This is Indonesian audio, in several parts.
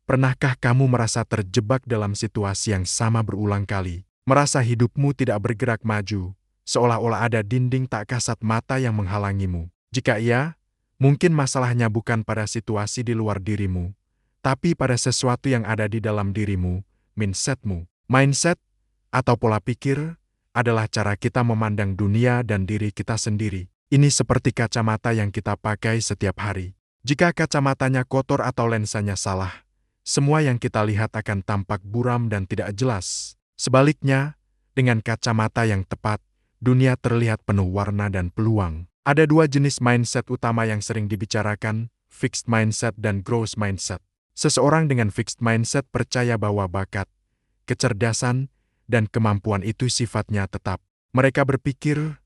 Pernahkah kamu merasa terjebak dalam situasi yang sama berulang kali? Merasa hidupmu tidak bergerak maju, seolah-olah ada dinding tak kasat mata yang menghalangimu. Jika iya, mungkin masalahnya bukan pada situasi di luar dirimu, tapi pada sesuatu yang ada di dalam dirimu, mindsetmu. Mindset, atau pola pikir, adalah cara kita memandang dunia dan diri kita sendiri. Ini seperti kacamata yang kita pakai setiap hari. Jika kacamatanya kotor atau lensanya salah, semua yang kita lihat akan tampak buram dan tidak jelas. Sebaliknya, dengan kacamata yang tepat, dunia terlihat penuh warna dan peluang. Ada dua jenis mindset utama yang sering dibicarakan, fixed mindset dan growth mindset. Seseorang dengan fixed mindset percaya bahwa bakat, kecerdasan, dan kemampuan itu sifatnya tetap. Mereka berpikir,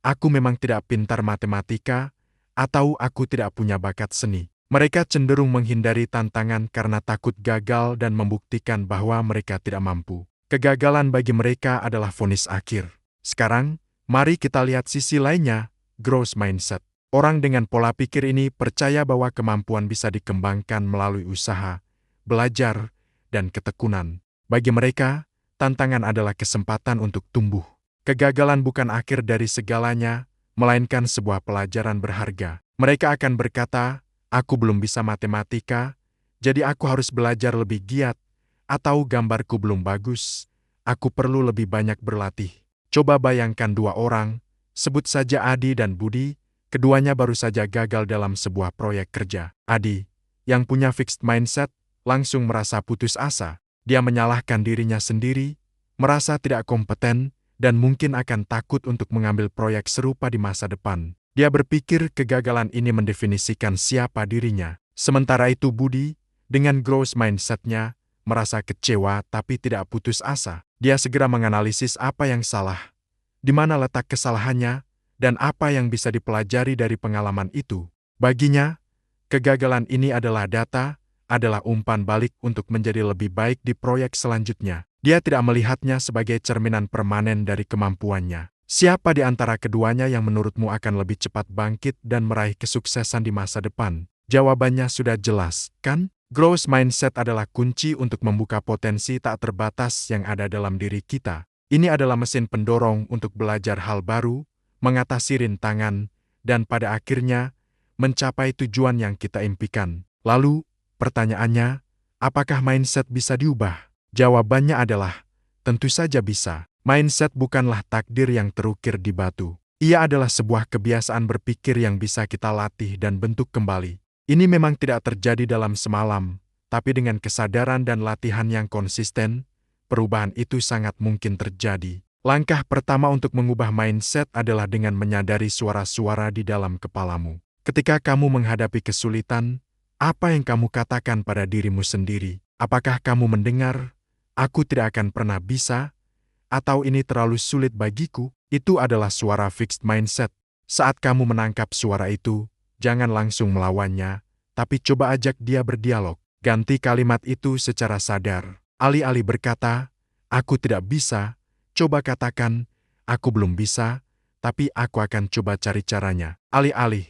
aku memang tidak pintar matematika, atau aku tidak punya bakat seni. Mereka cenderung menghindari tantangan karena takut gagal dan membuktikan bahwa mereka tidak mampu. Kegagalan bagi mereka adalah vonis akhir. Sekarang, mari kita lihat sisi lainnya, growth mindset. Orang dengan pola pikir ini percaya bahwa kemampuan bisa dikembangkan melalui usaha, belajar, dan ketekunan. Bagi mereka, tantangan adalah kesempatan untuk tumbuh. Kegagalan bukan akhir dari segalanya, melainkan sebuah pelajaran berharga. Mereka akan berkata, aku belum bisa matematika, jadi aku harus belajar lebih giat, atau gambarku belum bagus, aku perlu lebih banyak berlatih. Coba bayangkan dua orang, sebut saja Adi dan Budi, keduanya baru saja gagal dalam sebuah proyek kerja. Adi, yang punya fixed mindset, langsung merasa putus asa. Dia menyalahkan dirinya sendiri, merasa tidak kompeten, dan mungkin akan takut untuk mengambil proyek serupa di masa depan. Dia berpikir kegagalan ini mendefinisikan siapa dirinya. Sementara itu Budi, dengan growth mindset-nya, merasa kecewa tapi tidak putus asa. Dia segera menganalisis apa yang salah, di mana letak kesalahannya, dan apa yang bisa dipelajari dari pengalaman itu. Baginya, kegagalan ini adalah data, adalah umpan balik untuk menjadi lebih baik di proyek selanjutnya. Dia tidak melihatnya sebagai cerminan permanen dari kemampuannya. Siapa di antara keduanya yang menurutmu akan lebih cepat bangkit dan meraih kesuksesan di masa depan? Jawabannya sudah jelas, kan? Growth mindset adalah kunci untuk membuka potensi tak terbatas yang ada dalam diri kita. Ini adalah mesin pendorong untuk belajar hal baru, mengatasi rintangan, dan pada akhirnya, mencapai tujuan yang kita impikan. Lalu, pertanyaannya, apakah mindset bisa diubah? Jawabannya adalah, tentu saja bisa. Mindset bukanlah takdir yang terukir di batu. Ia adalah sebuah kebiasaan berpikir yang bisa kita latih dan bentuk kembali. Ini memang tidak terjadi dalam semalam, tapi dengan kesadaran dan latihan yang konsisten, perubahan itu sangat mungkin terjadi. Langkah pertama untuk mengubah mindset adalah dengan menyadari suara-suara di dalam kepalamu. Ketika kamu menghadapi kesulitan, apa yang kamu katakan pada dirimu sendiri? Apakah kamu mendengar, aku tidak akan pernah bisa, atau ini terlalu sulit bagiku? Itu adalah suara fixed mindset. Saat kamu menangkap suara itu, jangan langsung melawannya, tapi coba ajak dia berdialog. Ganti kalimat itu secara sadar. Alih-alih berkata, aku tidak bisa, coba katakan, aku belum bisa, tapi aku akan coba cari caranya. Alih-alih,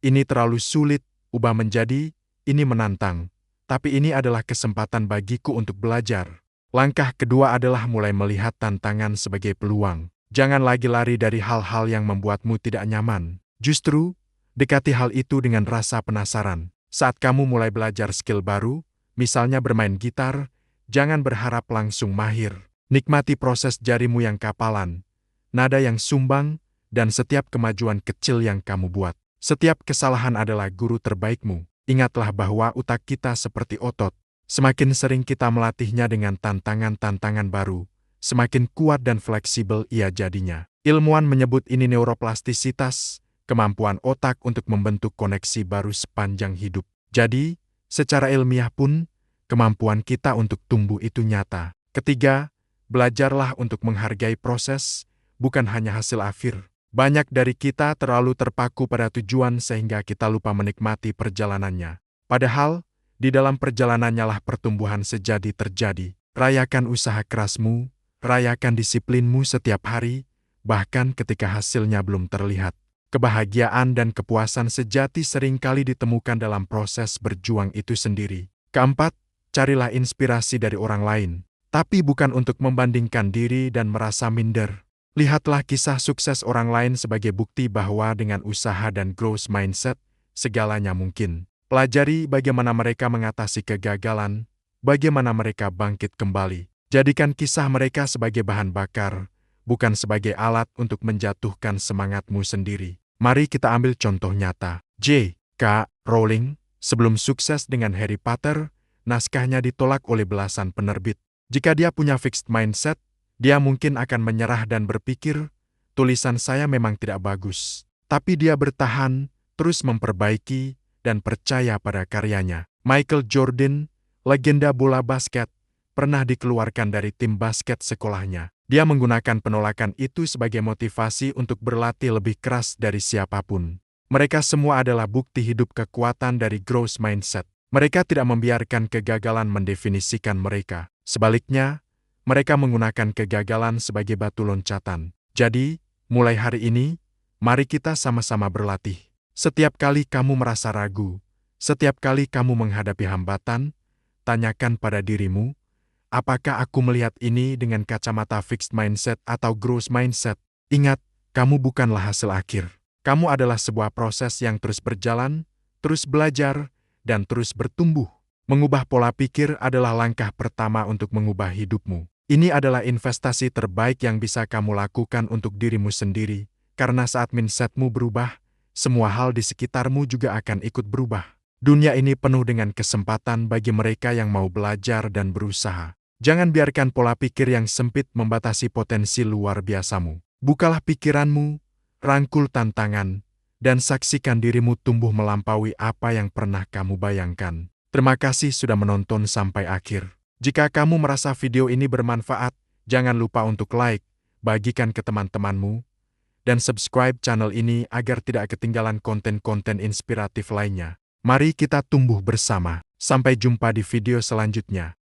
ini terlalu sulit, ubah menjadi, ini menantang, tapi ini adalah kesempatan bagiku untuk belajar. Langkah kedua adalah mulai melihat tantangan sebagai peluang. Jangan lagi lari dari hal-hal yang membuatmu tidak nyaman. Justru, dekati hal itu dengan rasa penasaran. Saat kamu mulai belajar skill baru, misalnya bermain gitar, jangan berharap langsung mahir. Nikmati proses jarimu yang kapalan, nada yang sumbang, dan setiap kemajuan kecil yang kamu buat. Setiap kesalahan adalah guru terbaikmu. Ingatlah bahwa otak kita seperti otot. Semakin sering kita melatihnya dengan tantangan-tantangan baru, semakin kuat dan fleksibel ia jadinya. Ilmuwan menyebut ini neuroplastisitas, kemampuan otak untuk membentuk koneksi baru sepanjang hidup. Jadi, secara ilmiah pun, kemampuan kita untuk tumbuh itu nyata. Ketiga, belajarlah untuk menghargai proses, bukan hanya hasil akhir. Banyak dari kita terlalu terpaku pada tujuan sehingga kita lupa menikmati perjalanannya. Padahal, di dalam perjalanannya lah pertumbuhan sejati terjadi. Rayakan usaha kerasmu, rayakan disiplinmu setiap hari, bahkan ketika hasilnya belum terlihat. Kebahagiaan dan kepuasan sejati seringkali ditemukan dalam proses berjuang itu sendiri. Keempat, carilah inspirasi dari orang lain, tapi bukan untuk membandingkan diri dan merasa minder. Lihatlah kisah sukses orang lain sebagai bukti bahwa dengan usaha dan growth mindset, segalanya mungkin. Pelajari bagaimana mereka mengatasi kegagalan, bagaimana mereka bangkit kembali. Jadikan kisah mereka sebagai bahan bakar, bukan sebagai alat untuk menjatuhkan semangatmu sendiri. Mari kita ambil contoh nyata. J.K. Rowling, sebelum sukses dengan Harry Potter, naskahnya ditolak oleh belasan penerbit. Jika dia punya fixed mindset, dia mungkin akan menyerah dan berpikir, tulisan saya memang tidak bagus. Tapi dia bertahan, terus memperbaiki, dan percaya pada karyanya. Michael Jordan, legenda bola basket, pernah dikeluarkan dari tim basket sekolahnya. Dia menggunakan penolakan itu sebagai motivasi untuk berlatih lebih keras dari siapapun. Mereka semua adalah bukti hidup kekuatan dari growth mindset. Mereka tidak membiarkan kegagalan mendefinisikan mereka. Sebaliknya, mereka menggunakan kegagalan sebagai batu loncatan. Jadi, mulai hari ini, mari kita sama-sama berlatih. Setiap kali kamu merasa ragu, setiap kali kamu menghadapi hambatan, tanyakan pada dirimu, apakah aku melihat ini dengan kacamata fixed mindset atau growth mindset? Ingat, kamu bukanlah hasil akhir. Kamu adalah sebuah proses yang terus berjalan, terus belajar, dan terus bertumbuh. Mengubah pola pikir adalah langkah pertama untuk mengubah hidupmu. Ini adalah investasi terbaik yang bisa kamu lakukan untuk dirimu sendiri, karena saat mindsetmu berubah, semua hal di sekitarmu juga akan ikut berubah. Dunia ini penuh dengan kesempatan bagi mereka yang mau belajar dan berusaha. Jangan biarkan pola pikir yang sempit membatasi potensi luar biasamu. Bukalah pikiranmu, rangkul tantangan, dan saksikan dirimu tumbuh melampaui apa yang pernah kamu bayangkan. Terima kasih sudah menonton sampai akhir. Jika kamu merasa video ini bermanfaat, jangan lupa untuk like, bagikan ke teman-temanmu, dan subscribe channel ini agar tidak ketinggalan konten-konten inspiratif lainnya. Mari kita tumbuh bersama. Sampai jumpa di video selanjutnya.